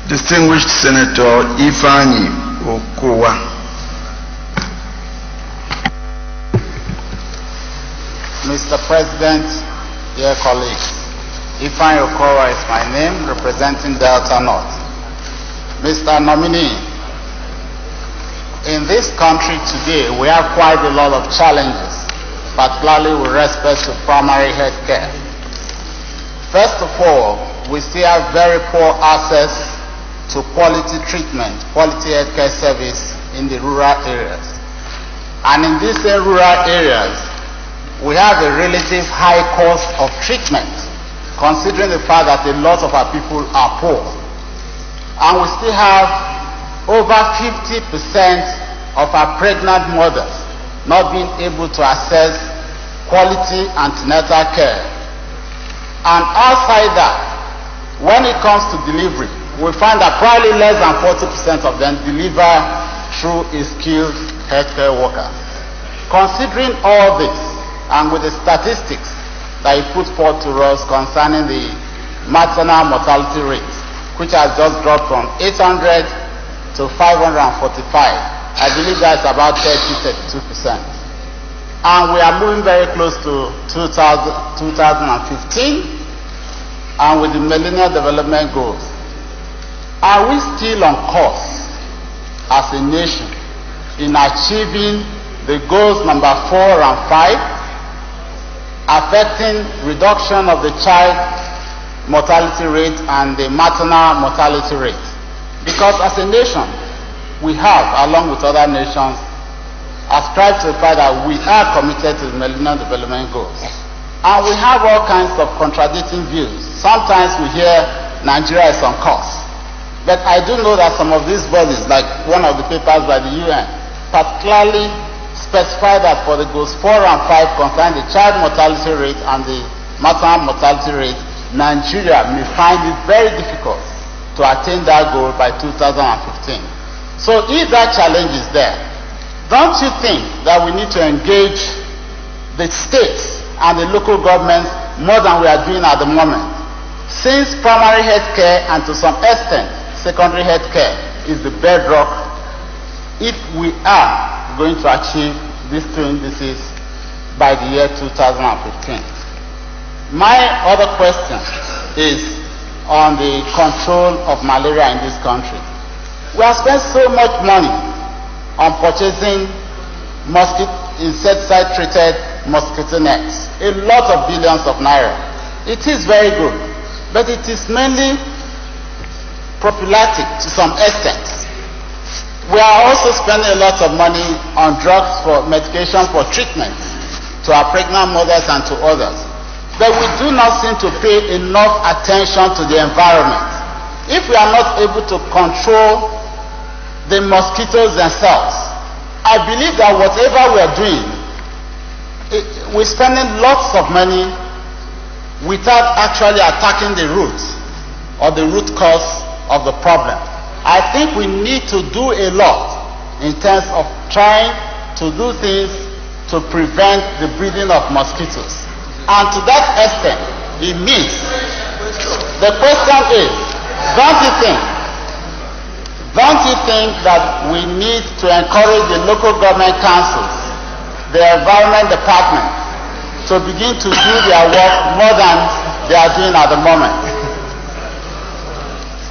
Distinguished Senator Ifeanyi Okowa. Mr. President, dear colleagues, Ifeanyi Okowa is my name, representing Delta North. Mr. Nominee, in this country today, we have quite a lot of challenges, particularly with respect to primary health care. First of all, we still have very poor access to quality treatment, quality health care service in the rural areas. And in these rural areas, we have a relative high cost of treatment, considering the fact that a lot of our people are poor. And we still have over 50% of our pregnant mothers not being able to access quality antenatal care. And outside that, when it comes to delivery, we find that probably less than 40% of them deliver through a skilled healthcare worker. Considering all this, and with the statistics that he put forth to us concerning the maternal mortality rate, which has just dropped from 800 to 545, I believe that's about 30-32%. And we are moving very close to 2015, and with the Millennium Development Goals. Are we still on course as a nation in achieving the goals number 4 and 5, affecting reduction of the child mortality rate and the maternal mortality rate? Because as a nation, we have, along with other nations, ascribed to the fact that we are committed to the Millennium Development Goals. And we have all kinds of contradicting views. Sometimes we hear Nigeria is on course. But I do know that some of these bodies, like one of the papers by the UN, particularly specify that for the goals 4 and 5 concerning the child mortality rate and the maternal mortality rate, Nigeria may find it very difficult to attain that goal by 2015. So if that challenge is there, don't you think that we need to engage the states and the local governments more than we are doing at the moment? Since primary health care and to some extent secondary health care is the bedrock if we are going to achieve these two indices by the year 2015. My other question is on the control of malaria in this country. We have spent so much money on purchasing insecticide-treated mosquito nets, a lot of billions of naira. It is very good, but it is mainly prophylactic to some extent. We are also spending a lot of money on drugs for medication for treatment to our pregnant mothers and to others. But we do not seem to pay enough attention to the environment. If we are not able to control the mosquitoes themselves, I believe that whatever we are doing, we're spending lots of money without actually attacking the roots or the root cause of the problem. I think we need to do a lot in terms of trying to do things to prevent the breeding of mosquitoes. And to that extent, it means, the question is, don't you think that we need to encourage the local government councils, the environment department, to begin to do their work more than they are doing at the moment?